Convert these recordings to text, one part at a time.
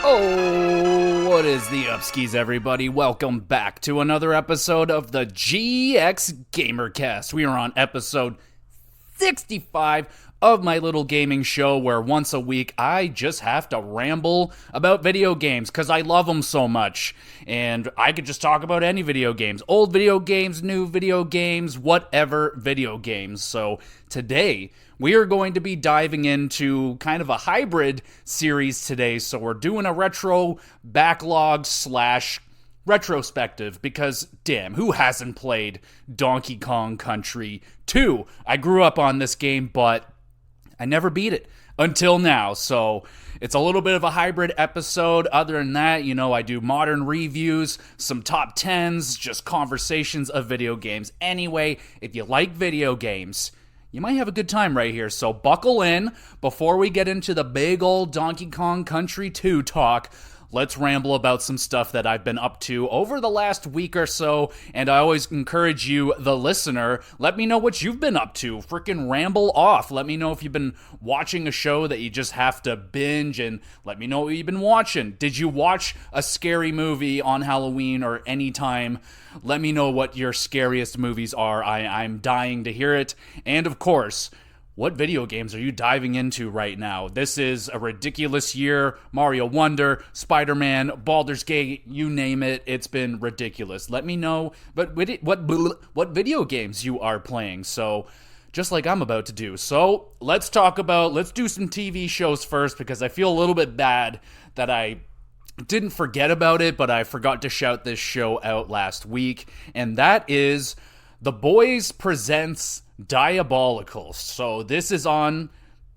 Oh, what is the upskis, everybody? Welcome back to another episode of the GXGamerCast. We are on episode 65 of my little gaming show where once a week I just have to ramble about video games because I love them so much. And I could just talk about any video games, old video games, new video games, whatever video games. So today we are going to be diving into kind of a hybrid series today. So we're doing a retro backlog slash retrospective because, damn, who hasn't played Donkey Kong Country 2? I grew up on this game, but I never beat it until now, so it's a little bit of a hybrid episode. Other than that, you know, I do modern reviews, some top 10s, just conversations of video games. Anyway, if you like video games, you might have a good time right here, so buckle in. Before we get into the big old Donkey Kong Country 2 talk, let's ramble about some stuff that I've been up to over the last week or so, and I always encourage you, the listener, let me know what you've been up to. Freaking ramble off. Let me know if you've been watching a show that you just have to binge, and let me know what you've been watching. Did you watch a scary movie on Halloween or any time? Let me know what your scariest movies are. I'm dying to hear it. And of course, what video games are you diving into right now? This is a ridiculous year. Mario Wonder, Spider-Man, Baldur's Gate, you name it. It's been ridiculous. Let me know what video games you are playing. So, just like I'm about to do. So, let's do some TV shows first because I feel a little bit bad that I didn't forget about it, but I forgot to shout this show out last week. And that is The Boys Presents Diabolical. So this is on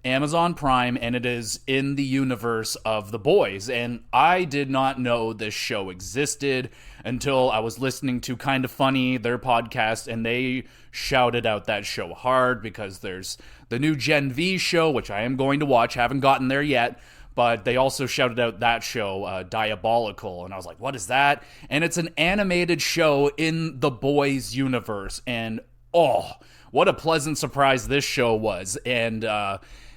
Amazon Prime, and it is in the universe of The Boys. And I did not know this show existed until I was listening to Kinda Funny, their podcast, and they shouted out that show hard because there's the new Gen V show, which I am going to watch, haven't gotten there yet, but they also shouted out that show, Diabolical, and I was like, what is that? And it's an animated show in The Boys universe, and what a pleasant surprise this show was. And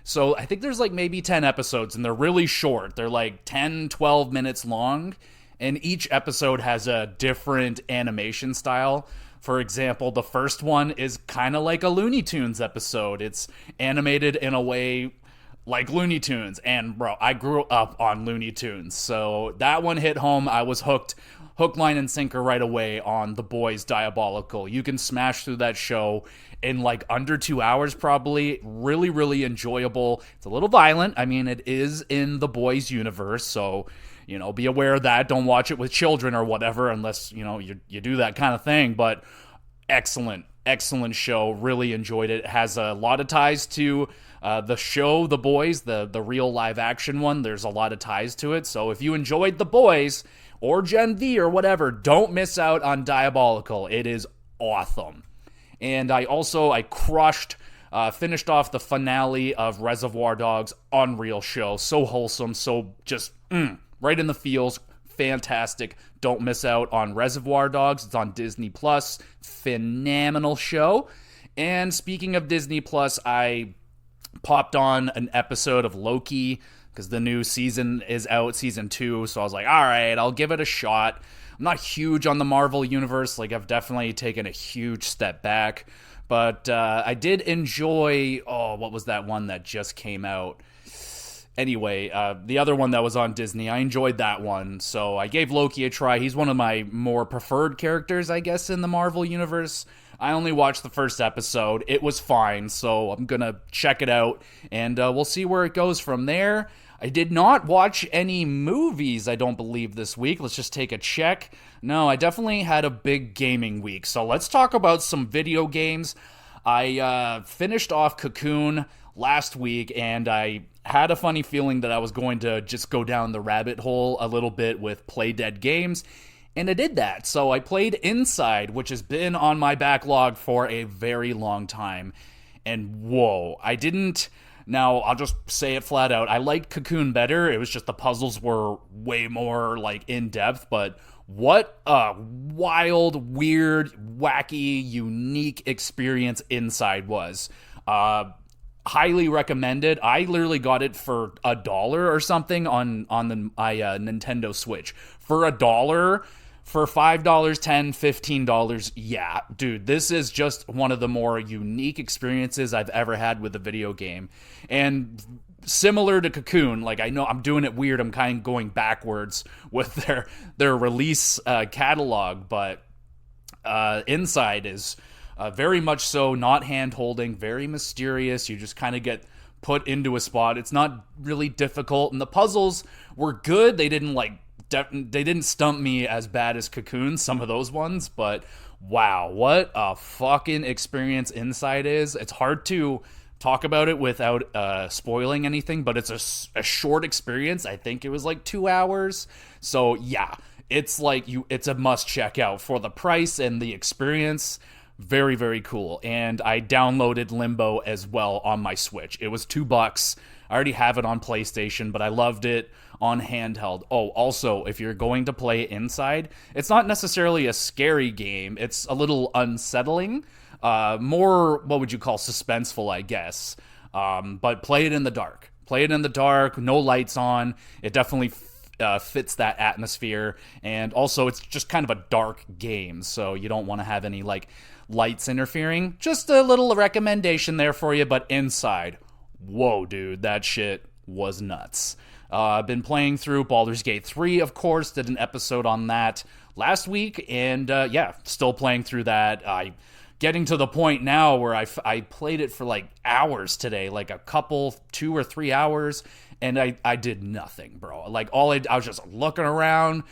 so I think there's like maybe 10 episodes, and they're really short. They're like 10, 12 minutes long, and each episode has a different animation style. For example, the first one is kind of like a Looney Tunes episode. It's animated in a way like Looney Tunes, and bro, I grew up on Looney Tunes, so that one hit home. I was hooked, hook, line, and sinker right away on The Boys Diabolical. You can smash through that show in like under 2 hours probably. Really, really enjoyable. It's a little violent. I mean, it is in The Boys universe, so, you know, be aware of that. Don't watch it with children or whatever unless, you know, you do that kind of thing, but excellent show. Really enjoyed it. It has a lot of ties to the show The Boys, the real live action one. There's a lot of ties to it, so if you enjoyed The Boys or Gen V or whatever, don't miss out on Diabolical. It is awesome. And I finished off the finale of Reservoir Dogs. Unreal show. So wholesome, so just right in the feels. Fantastic. Don't miss out on Reservoir Dogs. It's on Disney Plus. Phenomenal show. And speaking of Disney Plus, I popped on an episode of Loki because the new season is out, season 2. So I was like, all right, I'll give it a shot. I'm not huge on the Marvel universe. Like, I've definitely taken a huge step back. But I did enjoy, what was that one that just came out? Anyway, the other one that was on Disney, I enjoyed that one, so I gave Loki a try. He's one of my more preferred characters, I guess, in the Marvel Universe. I only watched the first episode. It was fine, so I'm gonna check it out, and we'll see where it goes from there. I did not watch any movies, I don't believe, this week. Let's just take a check. No, I definitely had a big gaming week, so let's talk about some video games. I finished off Cocoon last week, and I had a funny feeling that I was going to just go down the rabbit hole a little bit with Play Dead games, and I did that. So I played Inside, which has been on my backlog for a very long time, and whoa, now I'll just say it flat out, I liked Cocoon better. It was just the puzzles were way more like in-depth, but what a wild, weird, wacky, unique experience Inside was. highly recommended. I literally got it for $1 or something on my Nintendo Switch. For $1, for $5, $10, $15, yeah, dude, this is just one of the more unique experiences I've ever had with a video game. And similar to Cocoon, like, I know I'm doing it weird, I'm kind of going backwards with their release catalog, but Inside is very much so not hand-holding, very mysterious. You just kind of get put into a spot. It's not really difficult, and the puzzles were good. They didn't stump me as bad as Cocoon, some of those ones, but wow, what a fucking experience Inside is. It's hard to talk about it without spoiling anything, but it's a short experience. I think it was like 2 hours. So yeah, it's a must check out for the price and the experience. Very, very cool. And I downloaded Limbo as well on my Switch. It was $2. I already have it on PlayStation, but I loved it on handheld. Oh, also, if you're going to play Inside, it's not necessarily a scary game. It's a little unsettling. More, what would you call, suspenseful, I guess. But play it in the dark. Play it in the dark, no lights on. It definitely fits that atmosphere. And also, it's just kind of a dark game, so you don't want to have any, lights interfering. Just a little recommendation there for you, but Inside, whoa, dude, that shit was nuts. I've been playing through Baldur's Gate 3, of course, did an episode on that last week, and still playing through that. Getting to the point now where I played it for hours today, a couple, 2 or 3 hours, and I did nothing, bro. I was just looking around,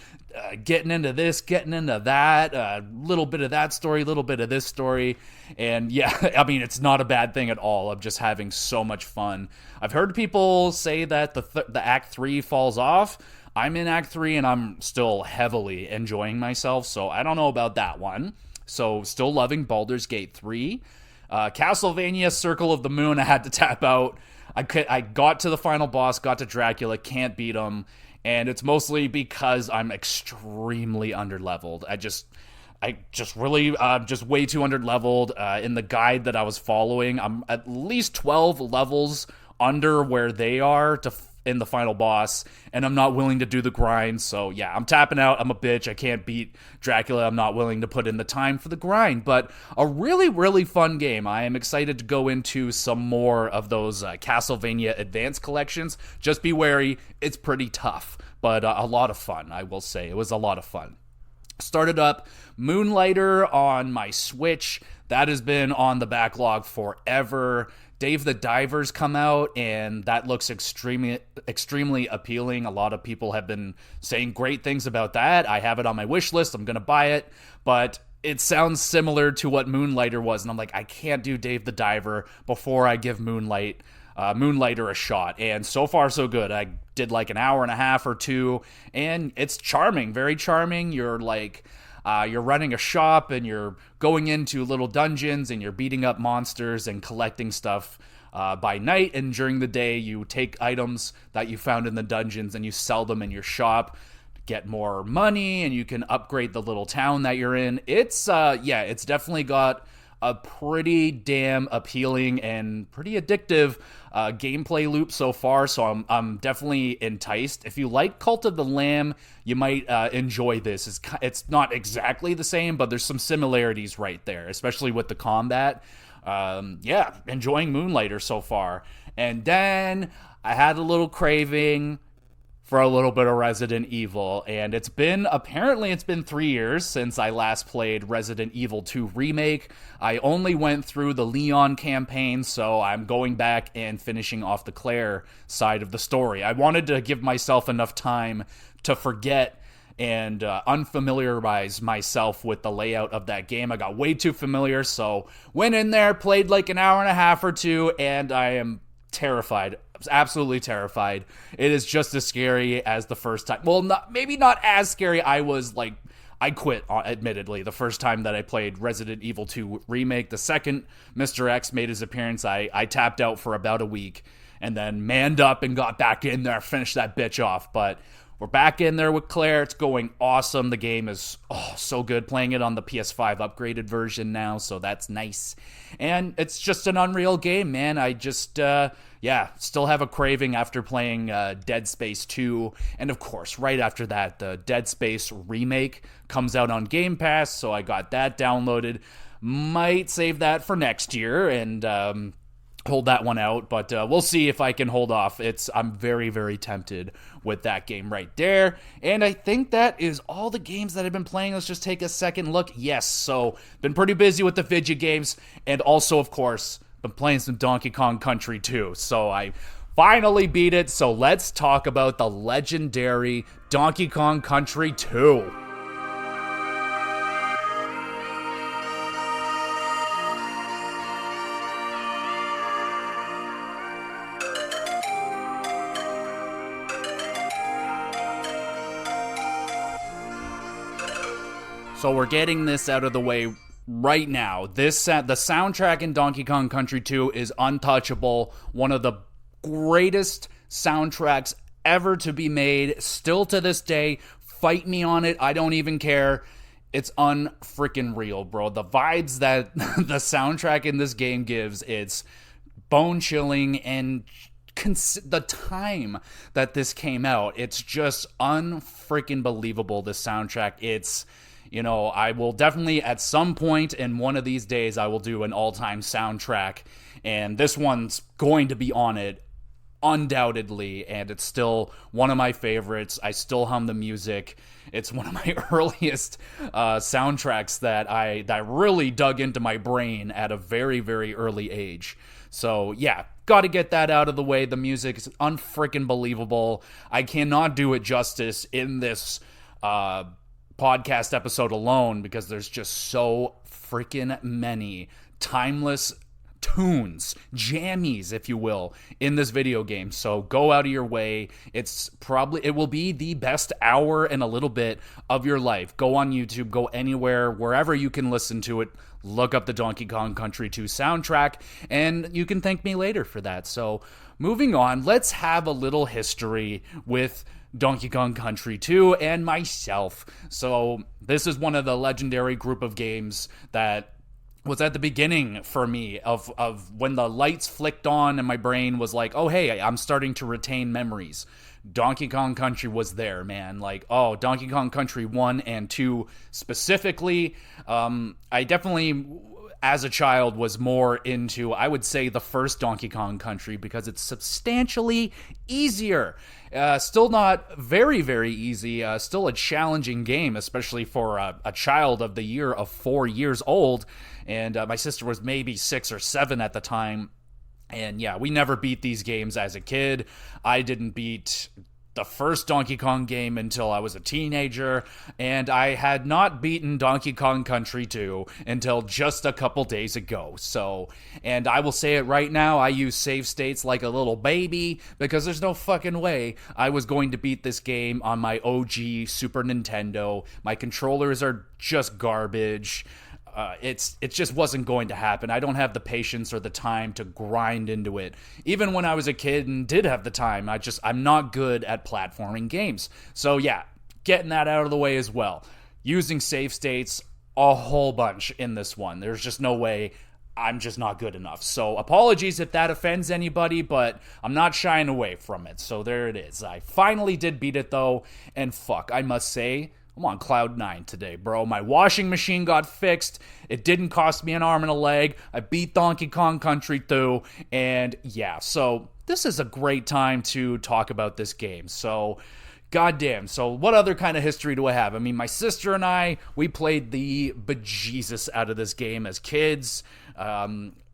getting into this, getting into that, a little bit of that story, a little bit of this story, and yeah, I mean, it's not a bad thing at all. I'm just having so much fun. I've heard people say that the Act 3 falls off. I'm in Act 3, and I'm still heavily enjoying myself, so I don't know about that one. So, still loving Baldur's Gate 3. Castlevania Circle of the Moon, I had to tap out. I got to the final boss, got to Dracula, can't beat him, and it's mostly because I'm extremely underleveled. I just really just way too underleveled. In the guide that I was following, I'm at least 12 levels under where they are in the final boss, and I'm not willing to do the grind, so yeah, I'm tapping out. I'm a bitch. I can't beat Dracula. I'm not willing to put in the time for the grind, but a really, really fun game. I am excited to go into some more of those Castlevania Advanced collections. Just be wary, it's pretty tough, but a lot of fun, I will say. It was a lot of fun. Started up Moonlighter on my Switch. That has been on the backlog forever. Dave the Diver's come out, and that looks extremely appealing. A lot of people have been saying great things about that. I have it on my wish list. I'm going to buy it, but it sounds similar to what Moonlighter was, and I'm like, I can't do Dave the Diver before I give Moonlighter a shot. And so far, so good. I did an hour and a half or two, and it's charming, very charming. You're running a shop, and you're going into little dungeons, and you're beating up monsters and collecting stuff by night. And during the day, you take items that you found in the dungeons and you sell them in your shop to get more money, and you can upgrade the little town that you're in. It's definitely got a pretty damn appealing and pretty addictive gameplay loop so far, so I'm definitely enticed. If you like Cult of the Lamb, you might enjoy this. It's not exactly the same, but there's some similarities right there, especially with the combat. Enjoying Moonlighter so far. And then I had a little craving for a little bit of Resident Evil, and it's been 3 years since I last played Resident Evil 2 Remake. I only went through the Leon campaign, so I'm going back and finishing off the Claire side of the story. I wanted to give myself enough time to forget and unfamiliarize myself with the layout of that game. I got way too familiar, so went in there, played an hour and a half or two, and I am terrified. I was absolutely terrified. It is just as scary as the first time. Well, maybe not as scary. I quit, admittedly, the first time that I played Resident Evil 2 Remake. The second Mr. X made his appearance, I tapped out for about a week and then manned up and got back in there, finished that bitch off. But We're back in there with Claire. It's going awesome. The game is so good. Playing it on the PS5 upgraded version now, so that's nice. And it's just an unreal game, man. I just, still have a craving after playing Dead Space 2. And of course, right after that, the Dead Space remake comes out on Game Pass, so I got that downloaded. Might save that for next year and hold that one out, but we'll see if I can hold off. I'm very, very tempted with that game right there. And I think that is all the games that I've been playing. Let's just take a second look. Yes, so been pretty busy with the video games, and also, of course, been playing some Donkey Kong Country 2. So I finally beat it, so let's talk about the legendary Donkey Kong Country 2. So we're getting this out of the way right now. The soundtrack in Donkey Kong Country 2 is untouchable. One of the greatest soundtracks ever to be made. Still to this day, fight me on it. I don't even care. It's unfreaking real, bro. The vibes that the soundtrack in this game gives, it's bone-chilling, and the time that this came out, it's just unfreaking believable, this soundtrack. It's... I will definitely, at some point in one of these days, I will do an all-time soundtrack, and this one's going to be on it, undoubtedly, and it's still one of my favorites. I still hum the music. It's one of my earliest soundtracks that I really dug into my brain at a very, very early age. So, yeah, got to get that out of the way. The music is unfreaking believable. I cannot do it justice in this podcast episode alone, because there's just so freaking many timeless tunes, jammies, if you will, in this video game. So go out of your way. It will be the best hour and a little bit of your life. Go on YouTube, go anywhere, wherever you can listen to it. Look up the Donkey Kong Country 2 soundtrack, and you can thank me later for that. So moving on, let's have a little history with Donkey Kong Country 2 and myself. So this is one of the legendary group of games that was at the beginning for me of when the lights flicked on and my brain was like, oh, hey, I'm starting to retain memories. Donkey Kong Country was there, man. Donkey Kong Country 1 and 2 specifically. I definitely, as a child, was more into, I would say, the first Donkey Kong Country, because it's substantially easier. Still not very, very easy. Still a challenging game, especially for a child of the year of 4 years old. And my sister was maybe 6 or 7 at the time. And yeah, we never beat these games as a kid. I didn't beat the first Donkey Kong game until I was a teenager, and I had not beaten Donkey Kong Country 2 until just a couple days ago. And I will say it right now, I use save states like a little baby, because there's no fucking way I was going to beat this game on my OG Super Nintendo. My controllers are just garbage. It just wasn't going to happen. I don't have the patience or the time to grind into it. Even when I was a kid and did have the time, I'm not good at platforming games. So yeah, getting that out of the way as well. Using save states a whole bunch in this one. There's just no way. I'm just not good enough. So apologies if that offends anybody, but I'm not shying away from it. So there it is. I finally did beat it though, and fuck, I must say, I'm on cloud 9 today, bro. My washing machine got fixed. It didn't cost me an arm and a leg. I beat Donkey Kong Country 2. And yeah, so this is a great time to talk about this game. So, goddamn. So what other kind of history do I have? I mean, my sister and I, we played the bejesus out of this game as kids.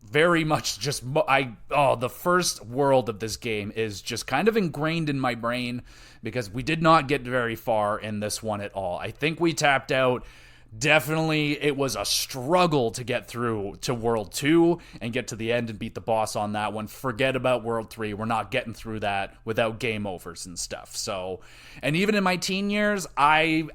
Very much just, the first world of this game is just kind of ingrained in my brain, because we did not get very far in this one at all. I think we tapped out. Definitely, it was a struggle to get through to World 2 and get to the end and beat the boss on that one. Forget about World 3. We're not getting through that without game overs and stuff. So, and even in my teen years, I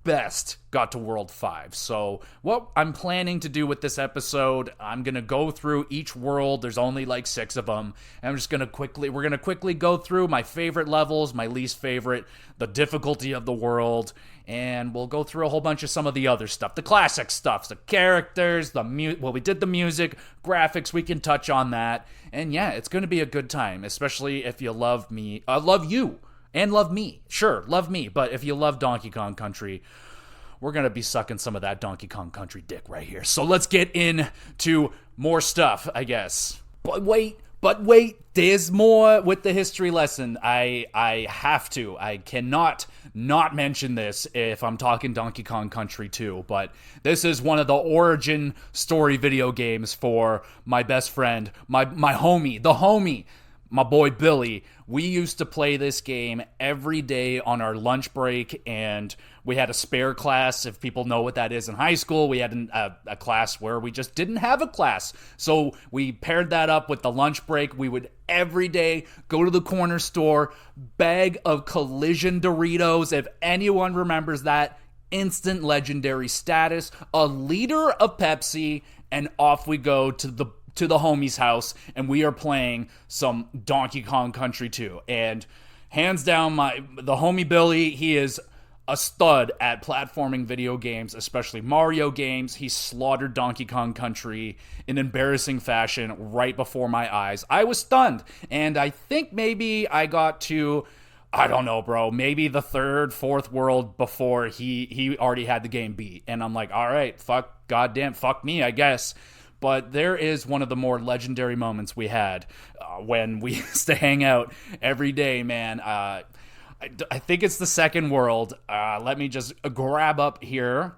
best got to World 5. So what I'm planning to do with this episode, I'm going to go through each world. There's only like 6 of them. And we're going to quickly go through my favorite levels, my least favorite, the difficulty of the world, and we'll go through a whole bunch of some of the other stuff, the classic stuff, the characters, we did the music, graphics, we can touch on that. And yeah, it's going to be a good time, especially if you love me, love you. And love me. Sure, love me. But if you love Donkey Kong Country, we're going to be sucking some of that Donkey Kong Country dick right here. So let's get into more stuff, I guess. But wait, there's more with the history lesson. I have to. I cannot not mention this if I'm talking Donkey Kong Country 2. But this is one of the origin story video games for my best friend, my homie, my boy Billy. We used to play this game every day on our lunch break, and we had a spare class. If people know what that is in high school, we had a class where we just didn't have a class. So we paired that up with the lunch break. We would every day go to the corner store, bag of Collision Doritos, if anyone remembers that, instant legendary status, a liter of Pepsi, and off we go to the homie's house, and we are playing some Donkey Kong Country 2. And hands down, the homie Billy, he is a stud at platforming video games, especially Mario games. He slaughtered Donkey Kong Country in embarrassing fashion right before my eyes. I was stunned, and I think maybe I got to, I don't know, bro, maybe the 3rd, 4th world before he already had the game beat. And I'm like, all right, fuck me, I guess. But there is one of the more legendary moments we had when we used to hang out every day, man. I think it's the 2nd world. Let me just grab up here.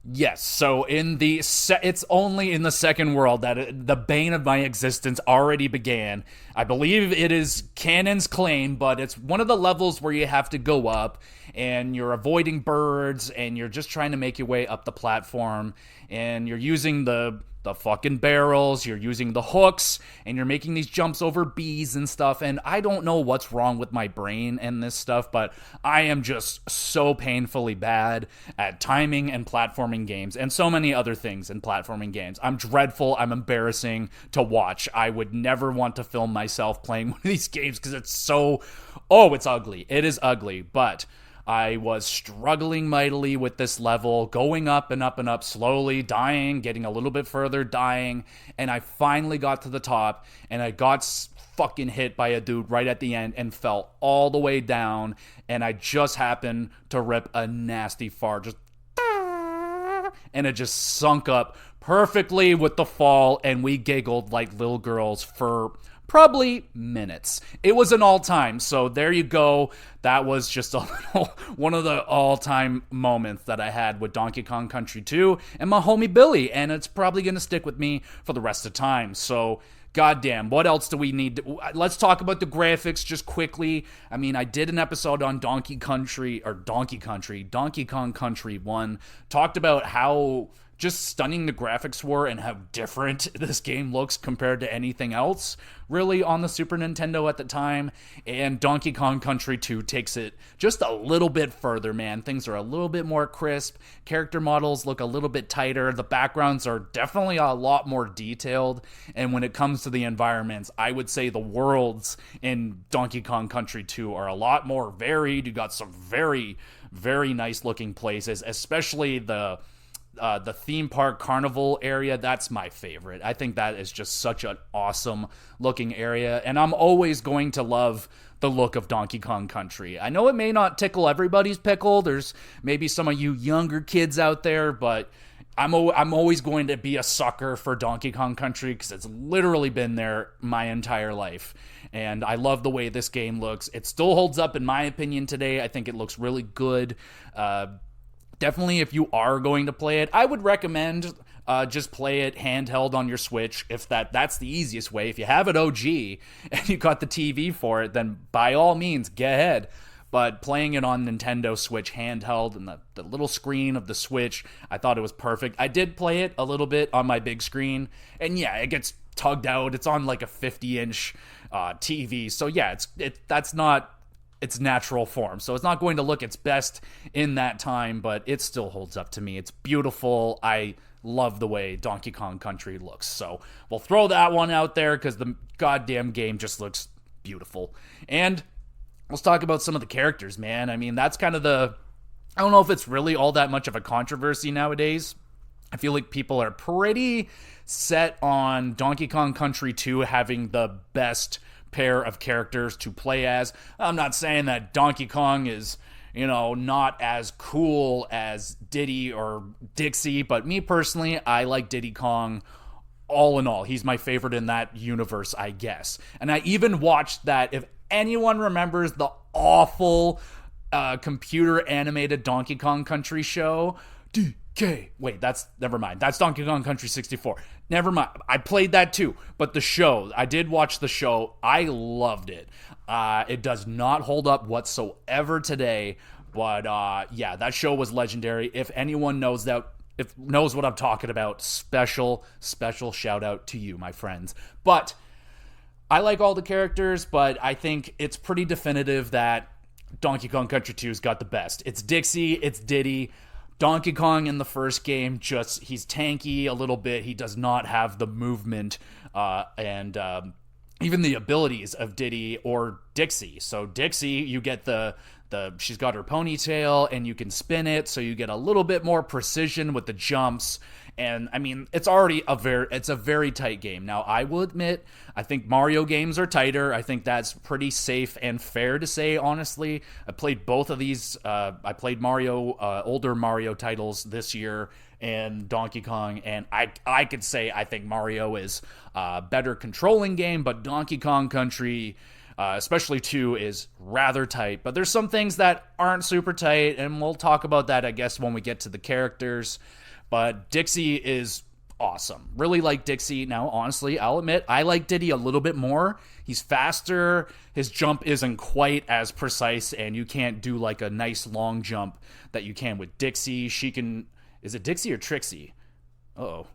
Yes, so it's only in the 2nd world that the bane of my existence already began. I believe it is canon's claim, but it's one of the levels where you have to go up, and you're avoiding birds, and you're just trying to make your way up the platform, and you're using the fucking barrels, you're using the hooks, and you're making these jumps over bees and stuff. And I don't know what's wrong with my brain and this stuff, but I am just so painfully bad at timing and platforming games, and so many other things in platforming games. I'm dreadful. I'm embarrassing to watch. I would never want to film myself playing one of these games because it's it's ugly. It is ugly, but I was struggling mightily with this level, going up and up and up, slowly dying, getting a little bit further, dying, and I finally got to the top, and I got fucking hit by a dude right at the end and fell all the way down, and I just happened to rip a nasty fart, and it just sunk up perfectly with the fall, and we giggled like little girls for probably minutes. It was an all-time, so there you go. That was just one of the all-time moments that I had with Donkey Kong Country 2 and my homie Billy, and it's probably going to stick with me for the rest of time. So, goddamn, what else do we need? Let's talk about the graphics just quickly. I mean, I did an episode on Donkey Kong Country 1, talked about how just stunning the graphics were and how different this game looks compared to anything else really on the Super Nintendo at the time. And Donkey Kong Country 2 takes it just a little bit further, man. Things are a little bit more crisp. Character models look a little bit tighter. The backgrounds are definitely a lot more detailed. And when it comes to the environments, I would say the worlds in Donkey Kong Country 2 are a lot more varied. You got some very, very nice looking places, especially the theme park carnival area. That's my favorite. I think that is just such an awesome looking area, and I'm always going to love the look of Donkey Kong Country. I know it may not tickle everybody's pickle. There's maybe some of you younger kids out there, but I'm always going to be a sucker for Donkey Kong Country because it's literally been there my entire life. And I love the way this game looks. It still holds up in my opinion today. I think it looks really good. Definitely, if you are going to play it, I would recommend just play it handheld on your Switch. If that's the easiest way. If you have it OG and you got the TV for it, then by all means, go ahead. But playing it on Nintendo Switch handheld and the little screen of the Switch, I thought it was perfect. I did play it a little bit on my big screen, and yeah, it gets tugged out. It's on like a 50-inch TV, so yeah, that's not its natural form. So it's not going to look its best in that time, but it still holds up to me. It's beautiful. I love the way Donkey Kong Country looks. So we'll throw that one out there because the goddamn game just looks beautiful. And let's talk about some of the characters, man. I mean, that's kind of I don't know if it's really all that much of a controversy nowadays. I feel like people are pretty set on Donkey Kong Country 2 having the best pair of characters to play as. I'm not saying that Donkey Kong is, not as cool as Diddy or Dixie, but me personally, I like Diddy Kong all in all. He's my favorite in that universe, I guess. And I even watched that, if anyone remembers the awful computer animated Donkey Kong Country show, wait, never mind. That's Donkey Kong Country 64. Never mind. I played that too. But the show, I did watch the show. I loved it. It does not hold up whatsoever today. But yeah, that show was legendary. If anyone knows what I'm talking about, special shout out to you, my friends. But I like all the characters, but I think it's pretty definitive that Donkey Kong Country 2's got the best. It's Dixie, it's Diddy. Donkey Kong in the first game, he's tanky a little bit. He does not have the movement and even the abilities of Diddy or Dixie. So Dixie, you get she's got her ponytail and you can spin it, so you get a little bit more precision with the jumps. And I mean, it's a very tight game. Now, I will admit, I think Mario games are tighter. I think that's pretty safe and fair to say, honestly. I played both of these. I played older Mario titles this year and Donkey Kong, and I could say I think Mario is a better controlling game, but Donkey Kong Country, especially 2, is rather tight. But there's some things that aren't super tight, and we'll talk about that, I guess, when we get to the characters. But Dixie is awesome. Really like Dixie. Now, honestly, I'll admit, I like Diddy a little bit more. He's faster. His jump isn't quite as precise, and you can't do like a nice long jump that you can with Dixie. Is it Dixie or Trixie? Uh-oh.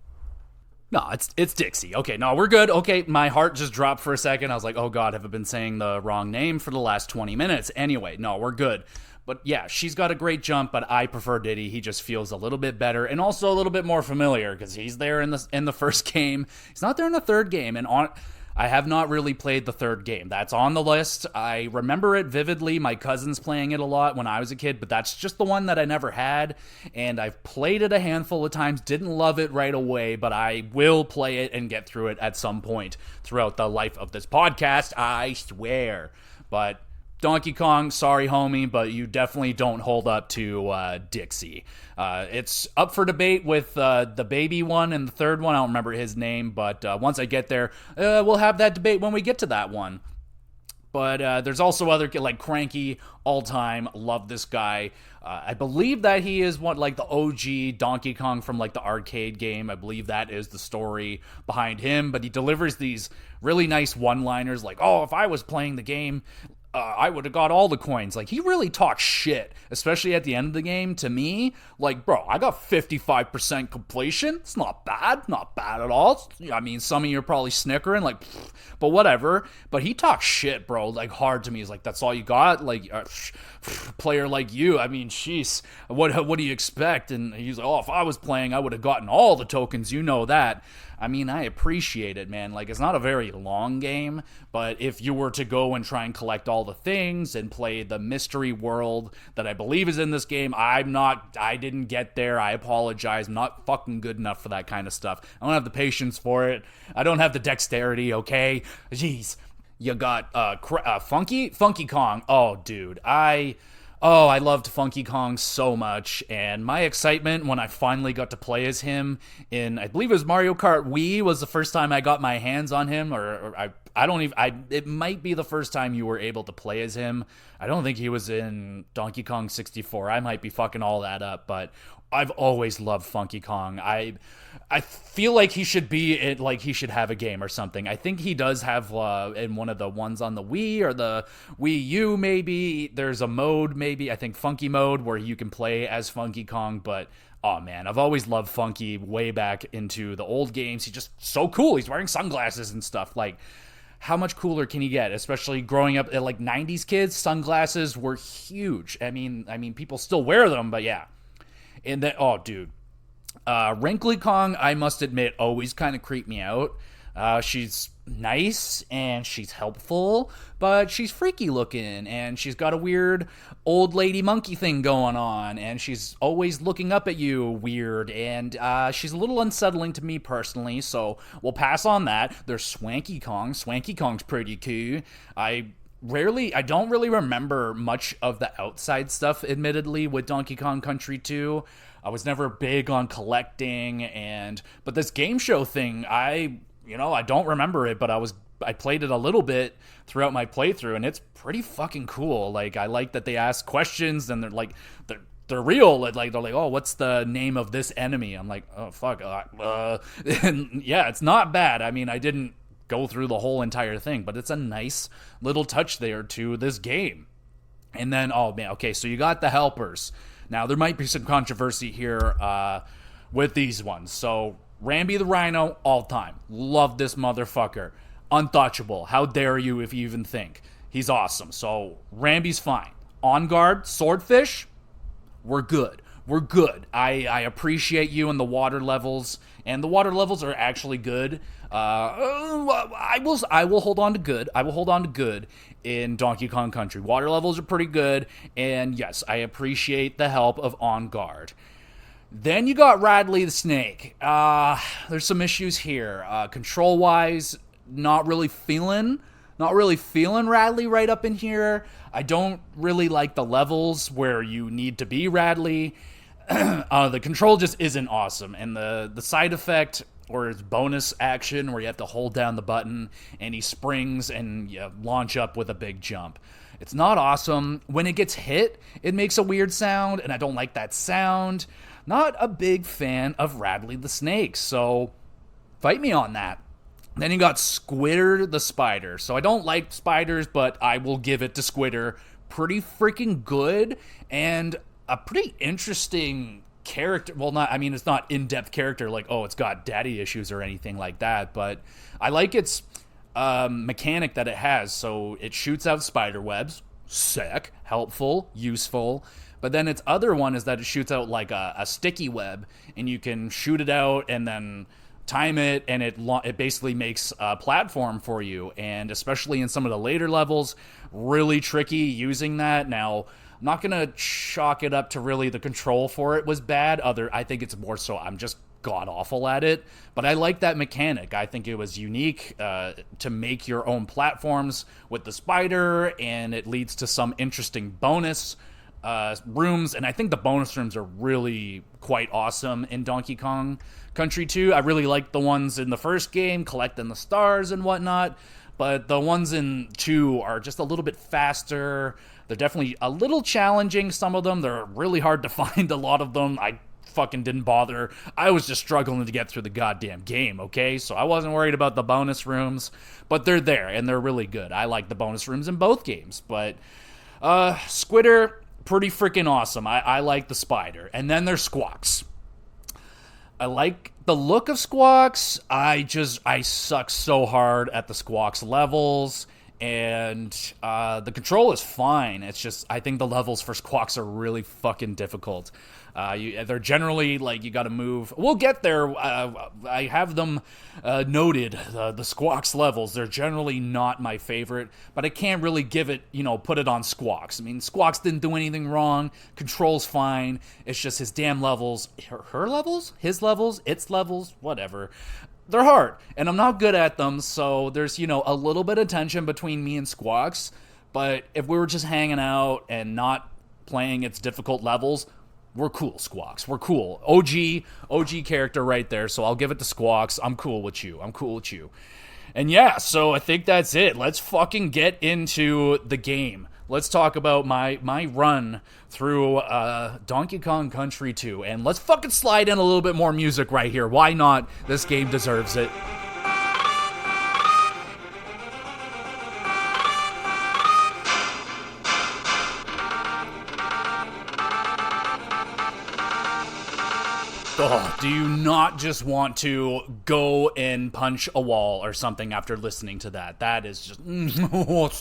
No, it's Dixie. Okay, no, we're good. Okay, my heart just dropped for a second. I was like, oh God, have I been saying the wrong name for the last 20 minutes? Anyway, no, we're good. But yeah, she's got a great jump, but I prefer Diddy. He just feels a little bit better and also a little bit more familiar because he's there in the first game. He's not there in the third game, and I have not really played the third game. That's on the list. I remember it vividly. My cousin's playing it a lot when I was a kid, but that's just the one that I never had, and I've played it a handful of times. Didn't love it right away, but I will play it and get through it at some point throughout the life of this podcast, I swear. But Donkey Kong, sorry homie, but you definitely don't hold up to Dixie. It's up for debate with the baby one and the third one. I don't remember his name, but once I get there, we'll have that debate when we get to that one. But there's also other, like Cranky, all time, love this guy. I believe that he is the OG Donkey Kong from like the arcade game. I believe that is the story behind him, but he delivers these really nice one-liners like, oh, if I was playing the game, I would have got all the coins. Like, he really talks shit, especially at the end of the game to me. Like, bro, I got 55% completion. It's not bad at all. I mean, some of you are probably snickering, like, but whatever. But he talks shit, bro, like, hard to me. He's like, that's all you got? Like, player like you, I mean, jeez, what do you expect? And he's like, oh, if I was playing, I would have gotten all the tokens, you know that. I mean, I appreciate it, man. Like, it's not a very long game, but if you were to go and try and collect all the things and play the mystery world that I believe is in this game, I didn't get there. I apologize. I'm not fucking good enough for that kind of stuff. I don't have the patience for it. I don't have the dexterity, okay? Jeez. You got Funky Kong. Oh, dude. I loved Funky Kong so much, and my excitement when I finally got to play as him in, I believe it was Mario Kart Wii was the first time I got my hands on him, it might be the first time you were able to play as him. I don't think he was in Donkey Kong 64. I might be fucking all that up, but I've always loved Funky Kong. I feel like he should he should have a game or something. I think he does have in one of the ones on the Wii or the Wii U maybe. There's a mode maybe, I think Funky Mode, where you can play as Funky Kong, but oh man, I've always loved Funky way back into the old games. He's just so cool. He's wearing sunglasses and stuff. Like, how much cooler can you get? Especially growing up like 90s kids, sunglasses were huge. I mean, people still wear them, but yeah. And then, oh, dude. Wrinkly Kong, I must admit, always kind of creeped me out. She's nice and she's helpful, but she's freaky looking and she's got a weird old lady monkey thing going on and she's always looking up at you weird and she's a little unsettling to me personally, so we'll pass on that. There's Swanky Kong. Swanky Kong's pretty cool. I don't really remember much of the outside stuff, admittedly, with Donkey Kong Country 2. I was never big on collecting, but this game show thing, I don't remember it, but I played it a little bit throughout my playthrough, and it's pretty fucking cool. Like, I like that they ask questions, and they're real. Like, they're like, oh, what's the name of this enemy? I'm like, oh, fuck. And yeah, it's not bad. I mean, I didn't go through the whole entire thing, but it's a nice little touch there to this game. And then, oh man, okay, so you got the helpers. Now, there might be some controversy here with these ones. So, Rambi the Rhino, all time. Love this motherfucker. Untouchable. How dare you if you even think. He's awesome. So, Rambi's fine. On Guard, Swordfish, we're good. We're good. I appreciate you and the water levels, and the water levels are actually good. I will hold on to good. I will hold on to good in Donkey Kong Country. Water levels are pretty good, and yes, I appreciate the help of On Guard. Then you got Radley the Snake. There's some issues here. Control-wise, not really feeling Radley right up in here. I don't really like the levels where you need to be Radley. The control just isn't awesome, and the side effect or his bonus action where you have to hold down the button and he springs and you launch up with a big jump. It's not awesome. When it gets hit, it makes a weird sound, and I don't like that sound. Not a big fan of Radley the Snake, so fight me on that. Then you got Squitter the Spider. So I don't like spiders, but I will give it to Squitter. Pretty freaking good, and a pretty interesting character. Well, it's not in-depth character like, oh, it's got daddy issues or anything like that, but I like its mechanic that it has. So it shoots out spider webs. Sick. Helpful. Useful. But then its other one is that it shoots out like a sticky web, and you can shoot it out and then time it, and it basically makes a platform for you. And especially in some of the later levels, really tricky using that. Now, I'm not going to chalk it up to really the control for it was bad. I think it's more so I'm just god-awful at it. But I like that mechanic. I think it was unique to make your own platforms with the spider, and it leads to some interesting bonus rooms. And I think the bonus rooms are really quite awesome in Donkey Kong Country 2. I really like the ones in the first game, collecting the stars and whatnot. But the ones in 2 are just a little bit faster. They're definitely a little challenging, some of them. They're really hard to find, a lot of them. I fucking didn't bother. I was just struggling to get through the goddamn game, okay? So I wasn't worried about the bonus rooms, but they're there, and they're really good. I like the bonus rooms in both games, but Squitter, pretty freaking awesome. I like the spider. And then there's Squawks. I like the look of Squawks. I suck so hard at the Squawks levels. And the control is fine. It's just, I think the levels for Squawks are really fucking difficult. They're generally, like, you gotta move. We'll get there. I have them noted, the Squawks levels. They're generally not my favorite, but I can't really put it on Squawks. I mean, Squawks didn't do anything wrong. Control's fine. It's just his damn levels. Her levels? His levels? Its levels? Whatever. They're hard, and I'm not good at them, so there's, a little bit of tension between me and Squawks, but if we were just hanging out and not playing its difficult levels, we're cool, Squawks. We're cool. OG character right there, so I'll give it to Squawks. I'm cool with you. And yeah, so I think that's it. Let's fucking get into the game. Let's talk about my run through Donkey Kong Country 2. And let's fucking slide in a little bit more music right here. Why not? This game deserves it. Oh, do you not just want to go and punch a wall or something after listening to that? That is just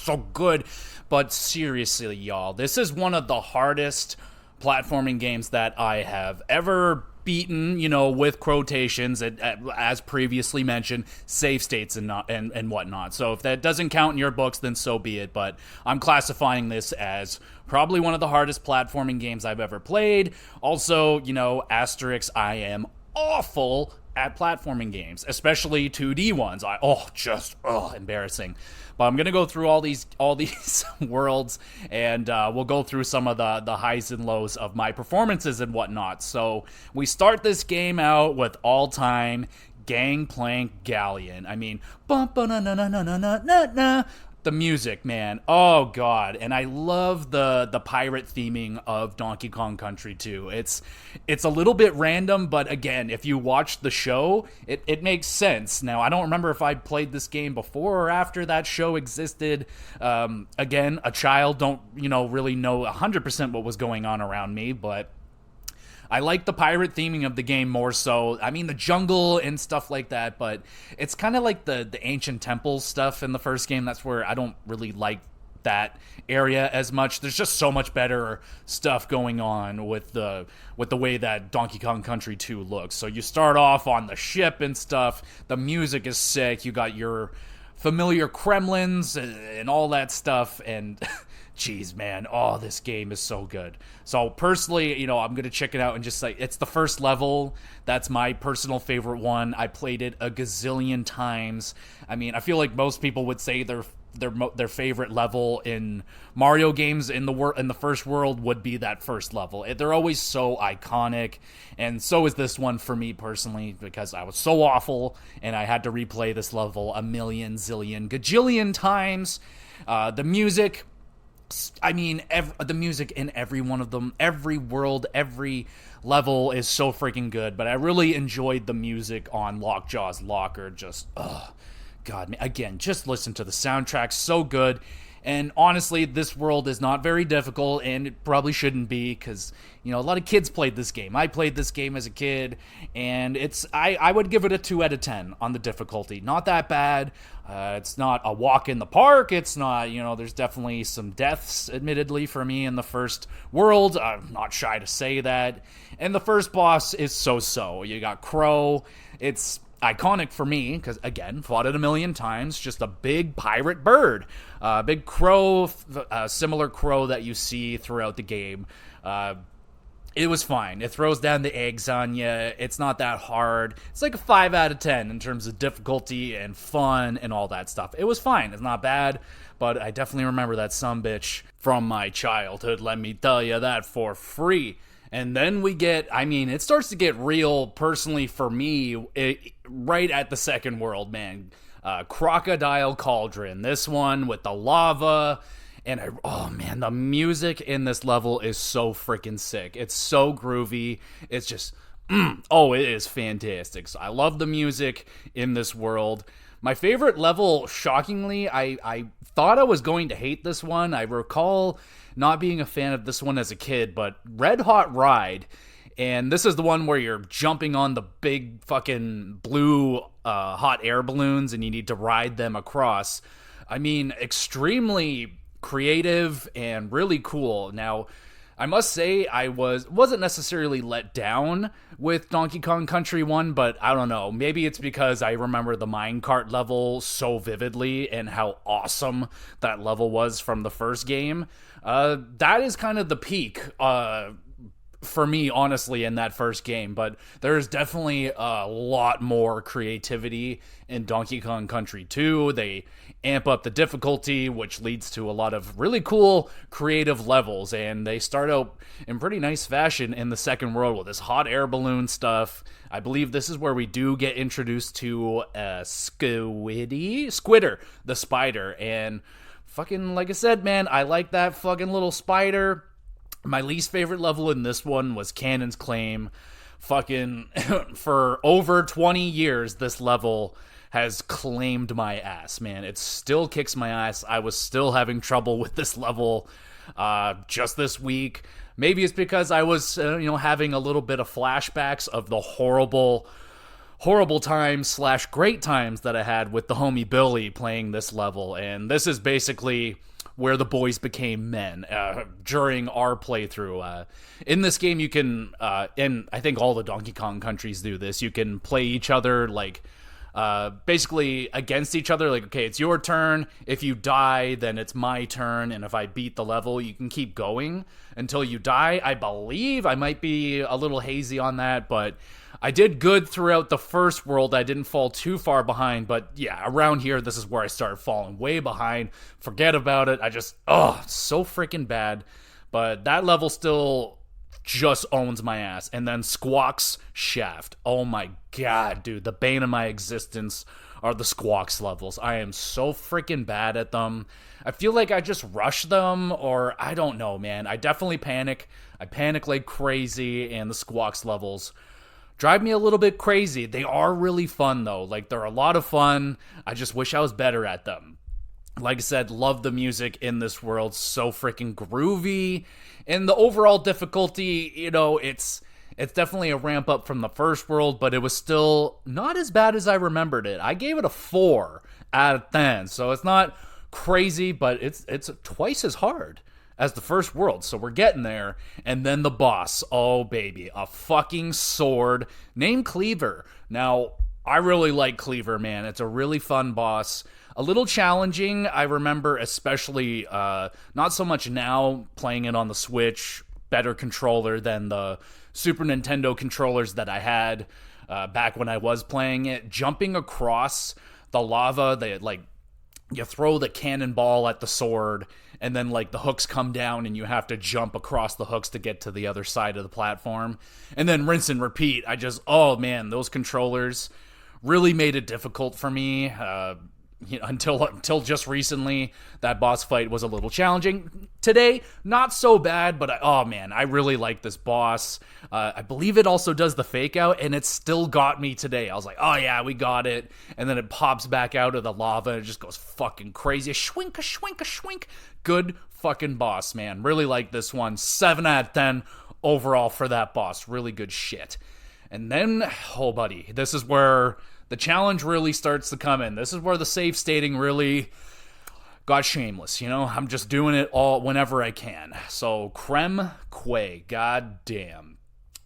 so good. But seriously, y'all, this is one of the hardest platforming games that I have ever beaten, with quotations, as previously mentioned, save states and whatnot. So if that doesn't count in your books, then so be it. But I'm classifying this as probably one of the hardest platforming games I've ever played. Also, asterisk, I am awful at platforming games, especially 2D ones. Embarrassing. But I'm gonna go through all these worlds, and we'll go through some of the highs and lows of my performances and whatnot. So we start this game out with all-time Gangplank Galleon. I mean, the music, man. Oh god. And I love the pirate theming of Donkey Kong Country 2. It's a little bit random, but again, if you watch the show, it makes sense. Now, I don't remember if I played this game before or after that show existed. Again, a child, don't really know 100% what was going on around me, but I like the pirate theming of the game more so. I mean, the jungle and stuff like that, but it's kind of like the ancient temple stuff in the first game. That's where I don't really like that area as much. There's just so much better stuff going on with the way that Donkey Kong Country 2 looks. So you start off on the ship and stuff. The music is sick. You got your familiar Kremlins and all that stuff, and jeez, man, this game is so good. So personally, I'm going to check it out and just say it's the first level. That's my personal favorite one. I played it a gazillion times. I mean, I feel like most people would say their favorite level in Mario games in the first world would be that first level. They're always so iconic, and so is this one for me personally, because I was so awful and I had to replay this level a million, zillion, gajillion times. The music, I mean, the music in every one of them, every world, every level is so freaking good. But I really enjoyed the music on Lockjaw's Locker. Just, God, again, just listen to the soundtrack. So good. And honestly, this world is not very difficult, and it probably shouldn't be, because, a lot of kids played this game. I played this game as a kid, and I would give it a 2 out of 10 on the difficulty. Not that bad. It's not a walk in the park. It's not, there's definitely some deaths, admittedly, for me in the first world. I'm not shy to say that. And the first boss is so-so. You got Crow. It's iconic for me, because, again, fought it a million times. Just a big pirate bird. Big crow, similar crow that you see throughout the game. It was fine. It throws down the eggs on you. It's not that hard. It's like a 5 out of 10 in terms of difficulty and fun and all that stuff. It was fine. It's not bad, but I definitely remember that sumbitch from my childhood. Let me tell you that for free. And then it starts to get real personally for me right at the second world, man. Crocodile Cauldron. This one with the lava. And the music in this level is so freaking sick. It's so groovy. It's just, it is fantastic. So I love the music in this world. My favorite level, shockingly, I thought I was going to hate this one. I recall not being a fan of this one as a kid, but Red Hot Ride. And this is the one where you're jumping on the big fucking blue hot air balloons and you need to ride them across. I mean, extremely creative and really cool. Now, I must say I wasn't necessarily let down with Donkey Kong Country 1, but I don't know. Maybe it's because I remember the minecart level so vividly and how awesome that level was from the first game. That is kind of the peak for me, honestly, in that first game, but there's definitely a lot more creativity in Donkey Kong Country 2. They amp up the difficulty, which leads to a lot of really cool creative levels, and they start out in pretty nice fashion in the second world with this hot air balloon stuff. I believe this is where we do get introduced to Squidder, the spider, and fucking, like I said, man, I like that fucking little spider. My least favorite level in this one was Cannon's Claim. Fucking, for over 20 years, this level has claimed my ass, man. It still kicks my ass. I was still having trouble with this level. just this week. Maybe it's because I was, having a little bit of flashbacks of the horrible times / great times that I had with the homie Billy playing this level. And this is basically where the boys became men during our playthrough. In this game, you can, and I think all the Donkey Kong countries do this, you can play each other basically against each other. Like, okay, it's your turn. If you die, then it's my turn. And if I beat the level, you can keep going until you die. I believe I might be a little hazy on that, but I did good throughout the first world. I didn't fall too far behind, but yeah, around here, this is where I started falling way behind. Forget about it. So freaking bad. But that level still just owns my ass. And then Squawk's Shaft. Oh my god, dude. The bane of my existence are the Squawks levels. I am so freaking bad at them. I feel like I just rush them, or I don't know, man. I definitely panic. I panic like crazy, and the Squawks levels drive me a little bit crazy. They are really fun, though. Like, they're a lot of fun. I just wish I was better at them. Like I said, love the music in this world. So freaking groovy. And the overall difficulty, it's definitely a ramp up from the first world, but it was still not as bad as I remembered it. I gave it a 4 out of 10. So it's not crazy, but it's twice as hard as the first world, so we're getting there. And then the boss, oh baby, a fucking sword named Cleaver. Now, I really like Cleaver, man. It's a really fun boss. A little challenging, I remember, especially, not so much now, playing it on the Switch, better controller than the Super Nintendo controllers that I had back when I was playing it. Jumping across the lava, you throw the cannonball at the sword, and then the hooks come down and you have to jump across the hooks to get to the other side of the platform. And then rinse and repeat. Oh man, those controllers really made it difficult for me. Until just recently, that boss fight was a little challenging. Today, not so bad, but I really like this boss. I believe it also does the fake out, and it still got me today. I was like, oh yeah, we got it. And then it pops back out of the lava, and it just goes fucking crazy. Shwink, shwink, shwink. Good fucking boss, man. Really like this one. 7 out of 10 overall for that boss. Really good shit. And then, oh buddy, this is where the challenge really starts to come in. This is where the save stating really got shameless, I'm just doing it all whenever I can. So, Creme Quay, goddamn.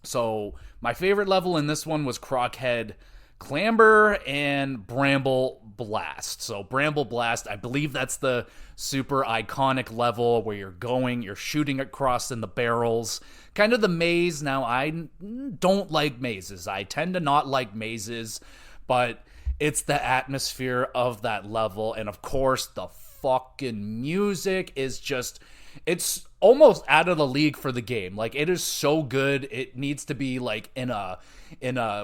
So, my favorite level in this one was Crockhead Clamber and Bramble Blast. So, Bramble Blast, I believe that's the super iconic level where you're shooting across in the barrels. Kind of the maze. Now, I don't like mazes. I tend to not like mazes, but it's the atmosphere of that level. And of course, the fucking music is it's almost out of the league for the game. It is so good. It needs to be in a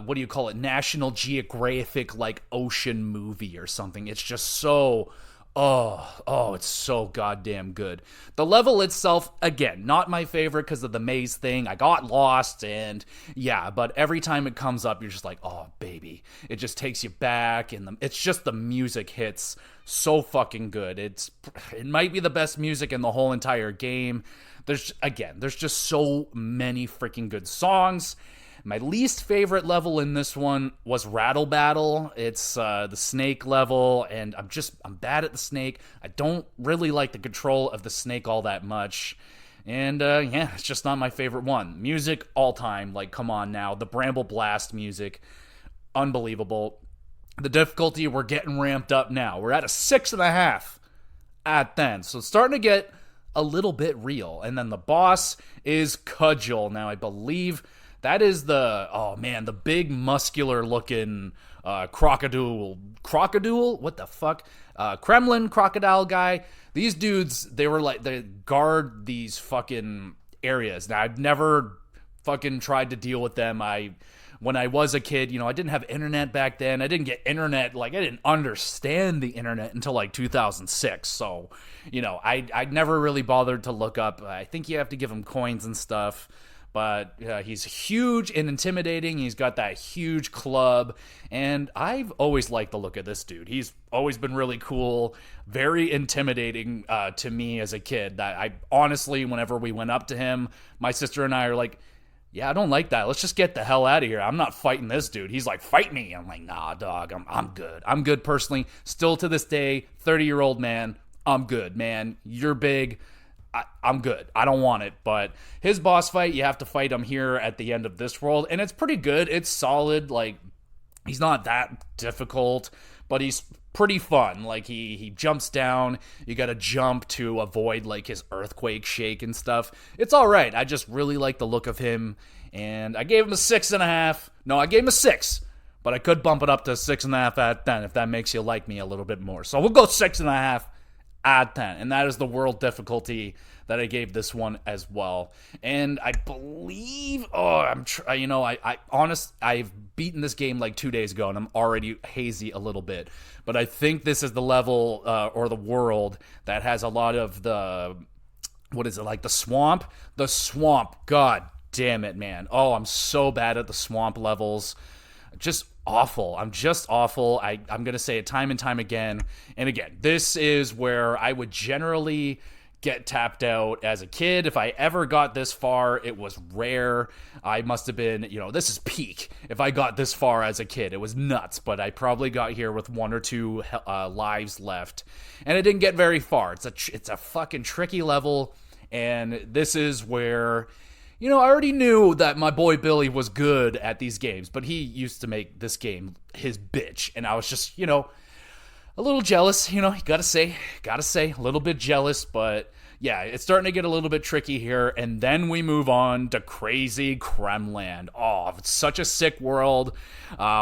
what do you call it, National Geographic ocean movie or something. It's just so it's so goddamn good. The level itself, again, not my favorite because of the maze thing. I got lost, and yeah, but every time it comes up, you're just like, oh baby, it just takes you back, and it's just the music hits so fucking good. It might be the best music in the whole entire game. There's just so many freaking good songs. My least favorite level in this one was Rattle Battle. It's the snake level, and I'm bad at the snake. I don't really like the control of the snake all that much. And it's just not my favorite one. Music, all time. Come on now. The Bramble Blast music, unbelievable. The difficulty, we're getting ramped up now. We're at a 6.5 at then. So it's starting to get a little bit real. And then the boss is Cudgel. Now, I believe that is the big muscular looking crocodile. What the fuck? Kremlin crocodile guy. These dudes, they guard these fucking areas. Now, I've never fucking tried to deal with them. When I was a kid, I didn't have internet back then. I didn't get internet, I didn't understand the internet until 2006. So, I never really bothered to look up. I think you have to give them coins and stuff. but he's huge and intimidating. He's got that huge club, and I've always liked the look of this dude. He's always been really cool, very intimidating to me as a kid. That I honestly, whenever we went up to him, my sister and I are like, yeah, I don't like that. Let's just get the hell out of here. I'm not fighting this dude. He's like, fight me. I'm like, nah, dog, I'm good. I'm good personally. Still to this day, 30-year-old man, I'm good, man. You're big. I'm good. I don't want it. But his boss fight, you have to fight him here at the end of this world, and it's pretty good. It's solid. Like, he's not that difficult, but he's pretty fun. Like, he jumps down. You gotta jump to avoid, like, his earthquake shake and stuff. It's all right. I just really like the look of him, and I gave him a 6.5. No, I gave him a 6, but I could bump it up to 6.5 out of 10 if that makes you like me a little bit more. So we'll go 6.5 out of 10, and that is the world difficulty that I gave this one as well. And I believe, I've beaten this game like 2 days ago, and I'm already hazy a little bit. But I think this is the level or the world that has a lot of the, what is it, like the swamp? The swamp, god damn it, man. Oh, I'm so bad at the swamp levels. Just awful. I'm just awful. I'm going to say it time and time again. And again, this is where I would generally get tapped out as a kid. If I ever got this far, it was rare. I must have been, this is peak. If I got this far as a kid, it was nuts, but I probably got here with 1 or 2 lives left, and I didn't get very far. It's a fucking tricky level, and this is where, I already knew that my boy Billy was good at these games, but he used to make this game his bitch, and I was just, a little jealous, gotta say, a little bit jealous, but yeah, it's starting to get a little bit tricky here, and then we move on to Crazy Kremland. Oh, it's such a sick world.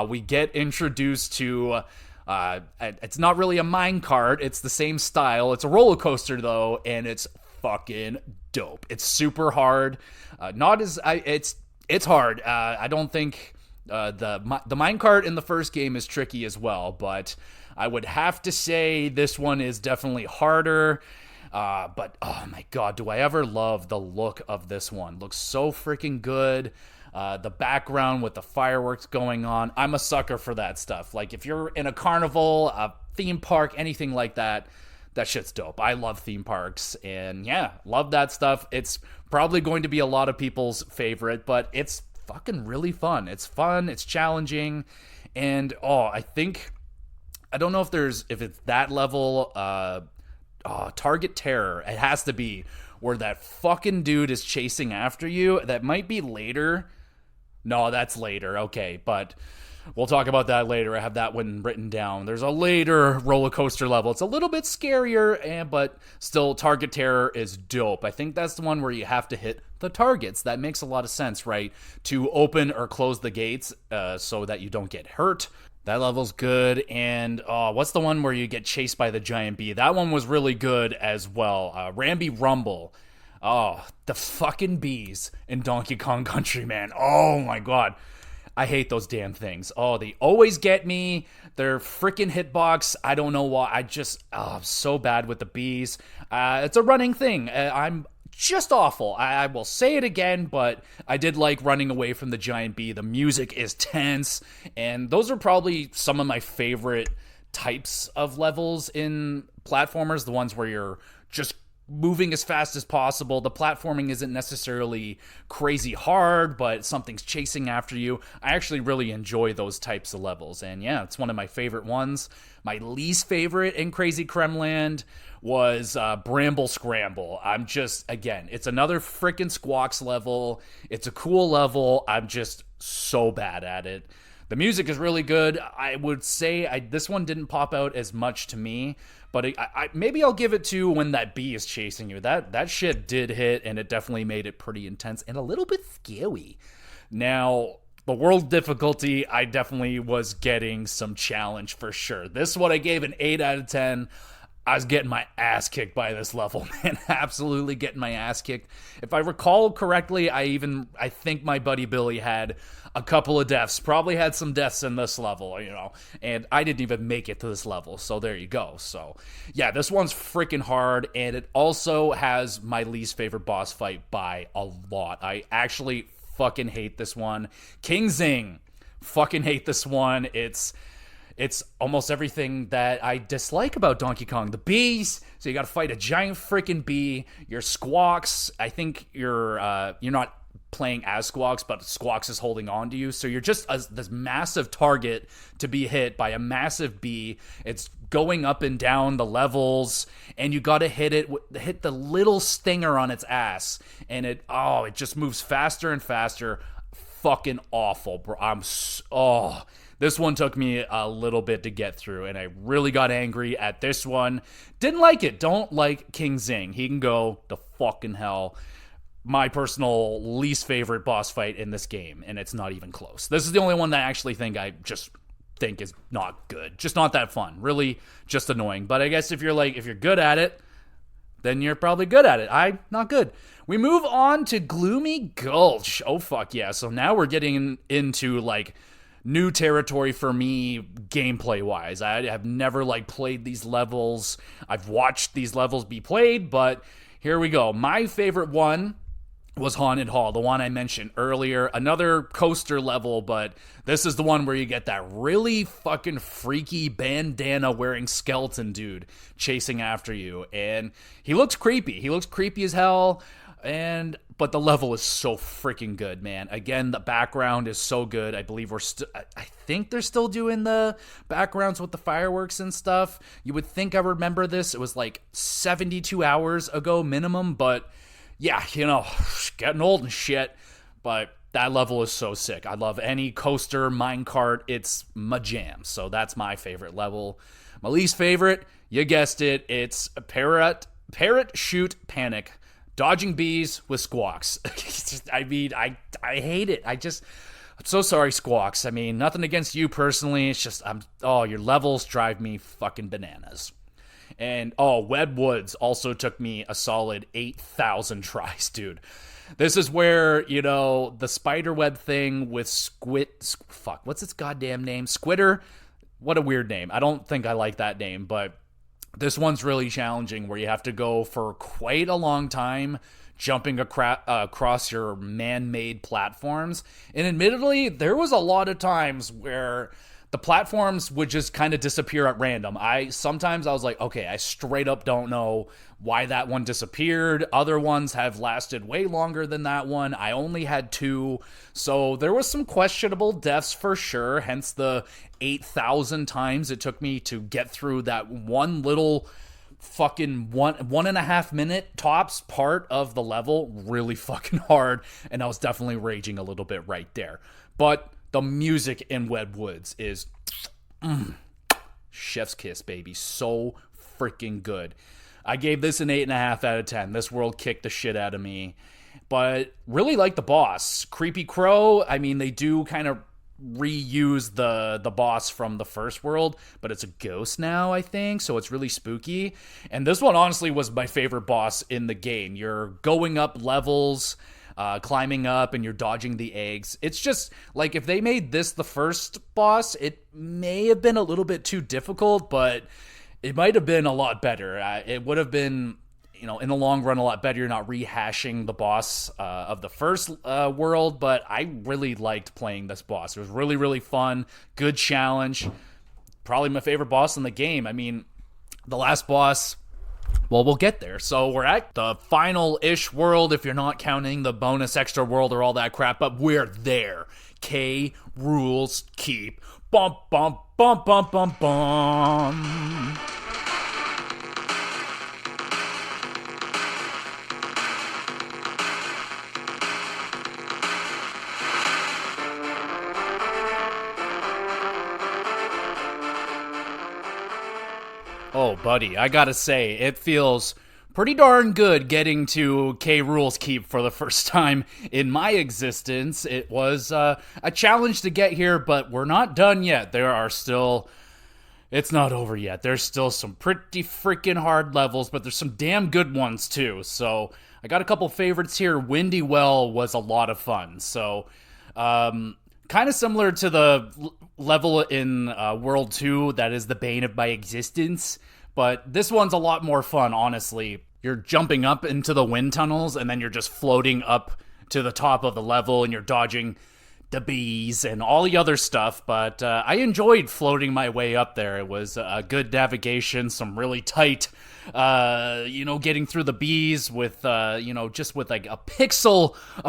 We get introduced to, it's not really a minecart, it's the same style. It's a roller coaster, though, and it's fucking dope. It's super hard. It's hard. I don't think the minecart in the first game is tricky as well, but I would have to say this one is definitely harder. But oh my god, do I ever love the look of this one. Looks so freaking good. The background with the fireworks going on. I'm a sucker for that stuff. Like, if you're in a carnival, a theme park, anything like that, that shit's dope. I love theme parks, and yeah, love that stuff. It's probably going to be a lot of people's favorite, but it's fucking really fun. It's fun, it's challenging, and I don't know if it's that level, Target Terror. It has to be, where that fucking dude is chasing after you. That might be later. No, that's later. Okay, but we'll talk about that later. I have that one written down. There's a later roller coaster level. It's a little bit scarier, but still, Target Terror is dope. I think that's the one where you have to hit the targets. That makes a lot of sense, right? To open or close the gates so that you don't get hurt. That level's good. And what's the one where you get chased by the giant bee? That one was really good as well. Ramby Rumble. Oh, the fucking bees in Donkey Kong Country, man. Oh my god. I hate those damn things. Oh, they always get me. They're freaking hitbox. I don't know why. I'm so bad with the bees. It's a running thing. I'm just awful. I will say it again, but I did like running away from the giant bee. The music is tense, and those are probably some of my favorite types of levels in platformers, the ones where you're just moving as fast as possible. The platforming isn't necessarily crazy hard, but something's chasing after you. I actually really enjoy those types of levels, and yeah, it's one of my favorite ones. My least favorite in Crazy Kremland was Bramble Scramble. It's another freaking Squawks level. It's a cool level. I'm just so bad at it. The music is really good. I would say this one didn't pop out as much to me, but maybe I'll give it to when that bee is chasing you. That shit did hit, and it definitely made it pretty intense and a little bit scary. Now, the world difficulty, I definitely was getting some challenge for sure. This one I gave an 8 out of 10. I was getting my ass kicked by this level, man. Absolutely getting my ass kicked. If I recall correctly, I think my buddy Billy had a couple of deaths. Probably had some deaths in this level, and I didn't even make it to this level. So there you go. So yeah, this one's freaking hard, and it also has my least favorite boss fight by a lot. I actually fucking hate this one. King Zing. Fucking hate this one. It's almost everything that I dislike about Donkey Kong. The bees, so you got to fight a giant freaking bee. Your Squawks, I think you're not playing as Squawks, but Squawks is holding on to you. So you're just this massive target to be hit by a massive bee. It's going up and down the levels, and you got to hit the little stinger on its ass, and it just moves faster and faster. Fucking awful, bro. This one took me a little bit to get through, and I really got angry at this one. Didn't like it. Don't like King Zing. He can go to fucking hell. My personal least favorite boss fight in this game, and it's not even close. This is the only one that I actually think is not good. Just not that fun. Really just annoying. But I guess if you're good at it, then you're probably good at it. I'm not good. We move on to Gloomy Gulch. Oh, fuck yeah. So now we're getting into, new territory for me gameplay-wise. I have never, played these levels. I've watched these levels be played, but here we go. My favorite one was Haunted Hall, the one I mentioned earlier. Another coaster level, but this is the one where you get that really fucking freaky bandana-wearing skeleton dude chasing after you. And he looks creepy. He looks creepy as hell. But the level is so freaking good, man. Again, the background is so good. I believe I think they're still doing the backgrounds with the fireworks and stuff. You would think I remember this. It was 72 hours ago minimum, but yeah, getting old and shit. But that level is so sick. I love any coaster, minecart. It's my jam. So that's my favorite level. My least favorite, you guessed it, it's Parrot Shoot Panic. Dodging bees with Squawks. I hate it. I'm so sorry, Squawks. I mean, nothing against you personally. It's just, your levels drive me fucking bananas. And, Web Woods also took me a solid 8,000 tries, dude. This is where, the spider web thing with what's its goddamn name? Squitter? What a weird name. I don't think I like that name, but this one's really challenging where you have to go for quite a long time jumping across your man-made platforms. And admittedly, there was a lot of times where the platforms would just kind of disappear at random. Sometimes I was like, okay, I straight up don't know why that one disappeared. Other ones have lasted way longer than that one. I only had 2. So there was some questionable deaths for sure. Hence the 8,000 times it took me to get through that one little fucking 1.5 minute tops part of the level. Really fucking hard. And I was definitely raging a little bit right there. But the music in Web Woods is chef's kiss, baby. So freaking good. I gave this an 8.5 out of 10. This world kicked the shit out of me. But really like the boss. Creepy Crow, I mean, they do kind of reuse the boss from the first world, but it's a ghost now, I think, so it's really spooky. And this one, honestly, was my favorite boss in the game. You're going up levels, climbing up, and you're dodging the eggs. It's just, if they made this the first boss, it may have been a little bit too difficult, but it might have been a lot better. It would have been, in the long run, a lot better. You're not rehashing the boss of the first world, but I really liked playing this boss. It was really, really fun. Good challenge. Probably my favorite boss in the game. I mean, the last boss, well, we'll get there. So we're at the final-ish world, if you're not counting the bonus extra world or all that crap, but we're there. K rules keep. Bum, bum, bum, bum, bum, bum. Oh, buddy, I gotta say, it feels pretty darn good getting to K Rules Keep for the first time in my existence. It was a challenge to get here, but we're not done yet. There are still It's not over yet. There's still some pretty freaking hard levels, but there's some damn good ones too. So I got a couple favorites here. Windy Well was a lot of fun. So kind of similar to the level in World 2 that is the bane of my existence. But this one's a lot more fun, honestly. You're jumping up into the wind tunnels, and then you're just floating up to the top of the level, and you're dodging the bees and all the other stuff, but I enjoyed floating my way up there. It was a good navigation, some really tight, getting through the bees with, just with like a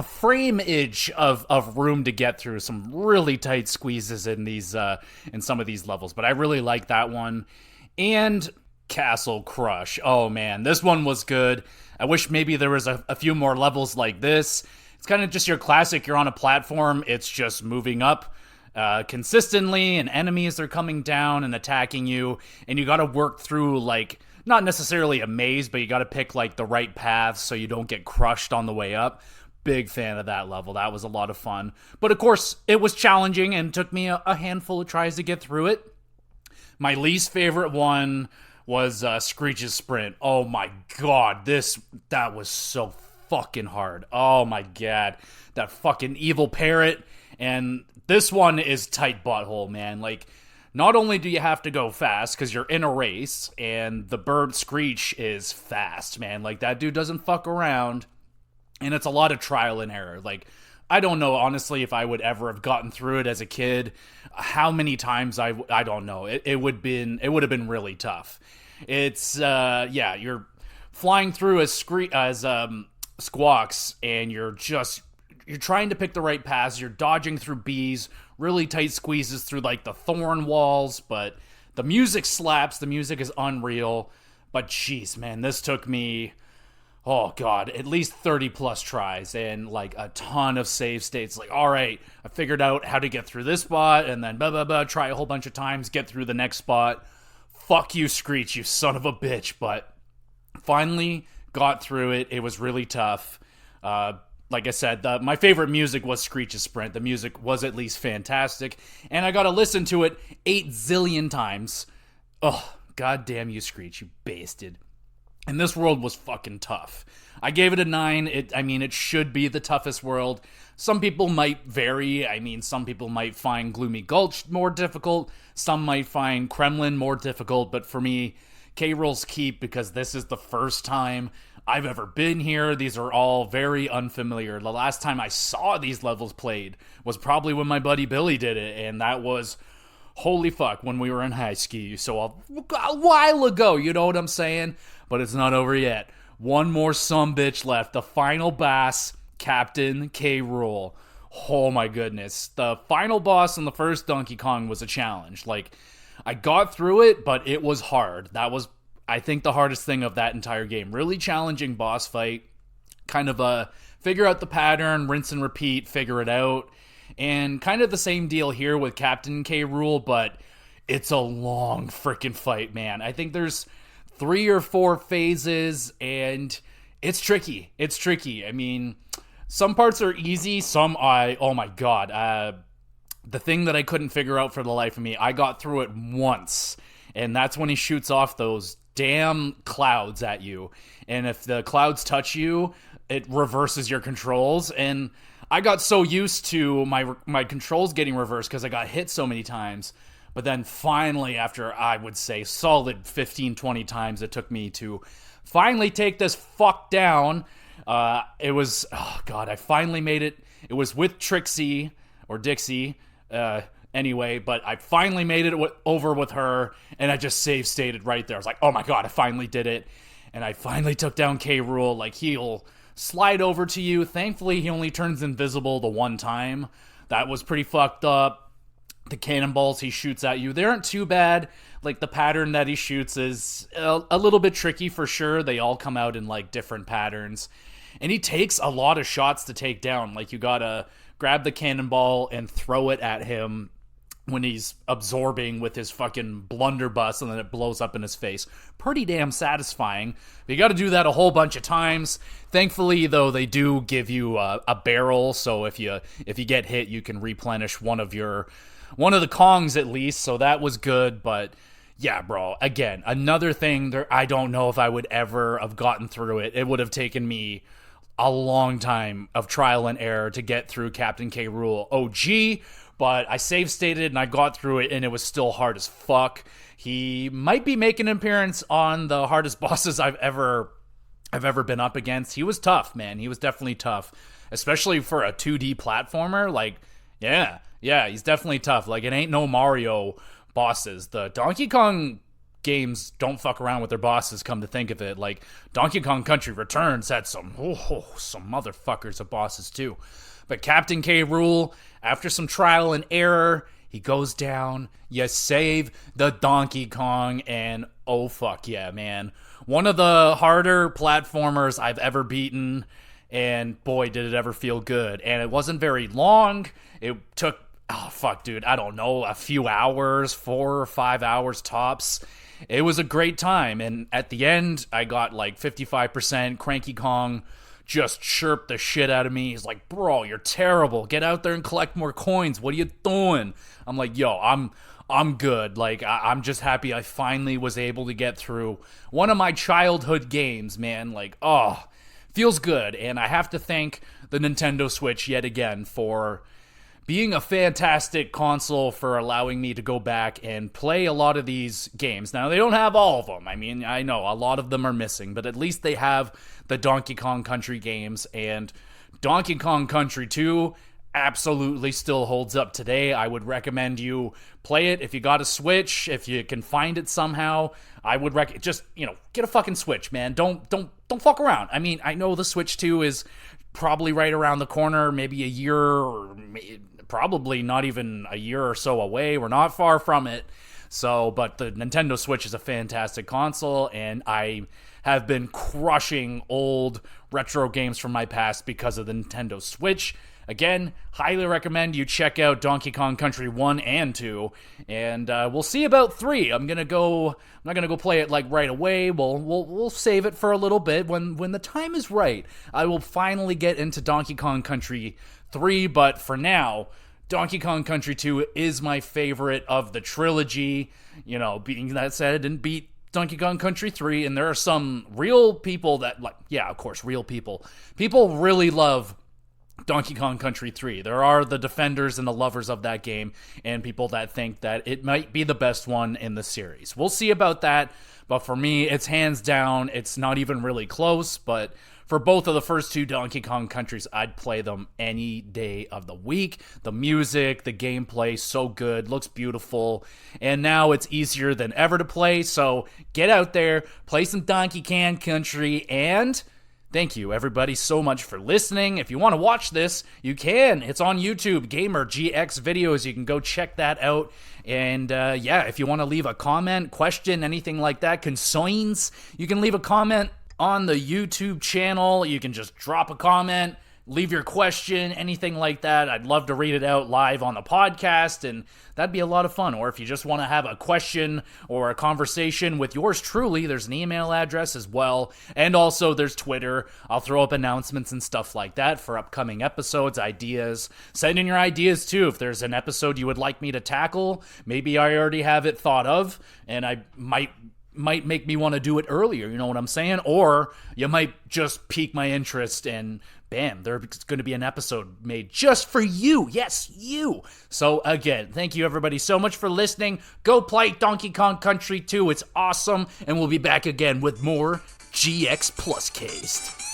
frame-age of room to get through. Some really tight squeezes in these, in some of these levels, but I really like that one. And Castle Crush. Oh man, this one was good. I wish maybe there was a few more levels like this. It's kind of just your classic, you're on a platform, it's just moving up consistently, and enemies are coming down and attacking you, and you gotta work through, like, not necessarily a maze, but you gotta pick, like, the right paths so you don't get crushed on the way up. Big fan of that level. That was a lot of fun. But of course, it was challenging and took me a handful of tries to get through it. My least favorite one was Screech's Sprint. Oh my god, that was so fucking hard. Oh my god. That fucking evil parrot. And this one is tight butthole, man. Like, not only do you have to go fast because you're in a race, and the bird Screech is fast, man. Like, that dude doesn't fuck around. And it's a lot of trial and error. Like, I don't know, honestly, if I would ever have gotten through it as a kid. How many times I don't know. It would have been really tough. It's you're flying through as Squawks, and you're trying to pick the right paths. You're dodging through bees, really tight squeezes through like the thorn walls, but the music slaps. The music is unreal. But jeez, man, this took me, oh god, at least 30 plus tries and like a ton of save states. Like, all right, I figured out how to get through this spot, and then try a whole bunch of times, get through the next spot. Fuck you, Screech, you son of a bitch. But finally got through it. It was really tough. Like I said, my favorite music was Screech's Sprint. The music was at least fantastic, and I got to listen to it 8 zillion times. Oh, goddamn you, Screech, you bastard. And this world was fucking tough. I gave it a 9. It should be the toughest world. Some people might vary. Some people might find Gloomy Gulch more difficult. Some might find Kremlin more difficult. But for me, K-Rool's Keep, because this is the first time I've ever been here. These are all very unfamiliar. The last time I saw these levels played was probably when my buddy Billy did it, and that was, holy fuck, when we were in high school. So a while ago, you know what I'm saying? But it's not over yet. One more sumbitch left. The final boss, Captain K-Rool. Oh my goodness. The final boss in the first Donkey Kong was a challenge. Like, I got through it, but it was hard. That was, I think, the hardest thing of that entire game. Really challenging boss fight. Kind of figure out the pattern, rinse and repeat, figure it out. And kind of the same deal here with Captain K-Rool, but it's a long freaking fight, man. I think there's 3 or 4 phases, and it's tricky. It's tricky. Some parts are easy, oh my god. The thing that I couldn't figure out for the life of me, I got through it once, and that's when he shoots off those damn clouds at you. And if the clouds touch you, it reverses your controls, and I got so used to my controls getting reversed because I got hit so many times. But then finally, after I would say solid 15, 20 times it took me to finally take this fuck down, it was, oh god, I finally made it. It was with Trixie, or Dixie, anyway, but I finally made it over with her, and I just save stated right there. I was like, oh my god, I finally did it. And I finally took down K-Rool. Like, he'll slide over to you. Thankfully, he only turns invisible the one time. That was pretty fucked up. The cannonballs he shoots at you, they aren't too bad. Like, the pattern that he shoots is a little bit tricky for sure. They all come out in, like, different patterns. And he takes a lot of shots to take down. Like, you gotta grab the cannonball and throw it at him when he's absorbing with his fucking blunderbuss, and then it blows up in his face. Pretty damn satisfying. But you gotta do that a whole bunch of times. Thankfully, though, they do give you a barrel, so if you get hit, you can replenish one of the Kongs at least, so that was good. But Yeah, bro. Again, another thing there, I don't know if I would ever have gotten through it. It would have taken me a long time of trial and error to get through Captain K. Rool OG, but I save stated and I got through it, and it was still hard as fuck. He might be making an appearance on the hardest bosses I've ever been up against. He was tough, man. He was definitely tough, especially for a 2D platformer. Like, yeah, he's definitely tough. Like, it ain't no Mario bosses. The Donkey Kong games don't fuck around with their bosses, come to think of it. Like, Donkey Kong Country Returns had some motherfuckers of bosses too. But Captain K. Rool, after some trial and error, he goes down, you save the Donkey Kong, and oh fuck yeah, man. One of the harder platformers I've ever beaten, and boy, did it ever feel good. And it wasn't very long. It took, oh fuck, dude, I don't know, a few hours, 4 or 5 hours tops. It was a great time, and at the end, I got like 55%. Cranky Kong just chirped the shit out of me. He's like, bro, you're terrible. Get out there and collect more coins. What are you doing? I'm like, yo, I'm good. Like, I'm just happy I finally was able to get through one of my childhood games, man. Like, oh, feels good. And I have to thank the Nintendo Switch yet again for being a fantastic console, for allowing me to go back and play a lot of these games. Now, they don't have all of them. I mean, I know a lot of them are missing, but at least they have the Donkey Kong Country games, and Donkey Kong Country 2 absolutely still holds up today. I would recommend you play it if you got a Switch, if you can find it somehow. I would just, get a fucking Switch, man. Don't fuck around. I mean, I know the Switch 2 is probably right around the corner, maybe a year, or probably not even a year or so away. We're not far from it. So, but the Nintendo Switch is a fantastic console, and I have been crushing old retro games from my past because of the Nintendo Switch. Again, highly recommend you check out Donkey Kong Country 1 and 2, and we'll see about 3. I'm not gonna go play it like right away. We'll save it for a little bit. When the time is right, I will finally get into Donkey Kong Country 3, but for now, Donkey Kong Country 2 is my favorite of the trilogy. Being that said, I didn't beat Donkey Kong Country 3, and there are some real people that, like, yeah, of course, real people. People really love Donkey Kong Country 3. There are the defenders and the lovers of that game, and people that think that it might be the best one in the series. We'll see about that, but for me, it's hands down. It's not even really close, but for both of the first 2 Donkey Kong Countries, I'd play them any day of the week. The music, the gameplay, so good, looks beautiful, and now it's easier than ever to play, so get out there, play some Donkey Kong Country, and thank you, everybody, so much for listening. If you want to watch this, you can. It's on YouTube, Gamer GX Videos. You can go check that out. And if you want to leave a comment, question, anything like that, concerns, you can leave a comment on the YouTube channel. You can just drop a comment, leave your question, anything like that. I'd love to read it out live on the podcast, and that'd be a lot of fun. Or if you just want to have a question or a conversation with yours truly, there's an email address as well. And also there's Twitter. I'll throw up announcements and stuff like that for upcoming episodes, ideas. Send in your ideas too. If there's an episode you would like me to tackle, maybe I already have it thought of, and I might make me want to do it earlier, you know what I'm saying? Or you might just pique my interest, and bam, there's going to be an episode made just for you. Yes, you. So again, thank you everybody so much for listening. Go play Donkey Kong Country 2. It's awesome, and we'll be back again with more GX Plus Cast.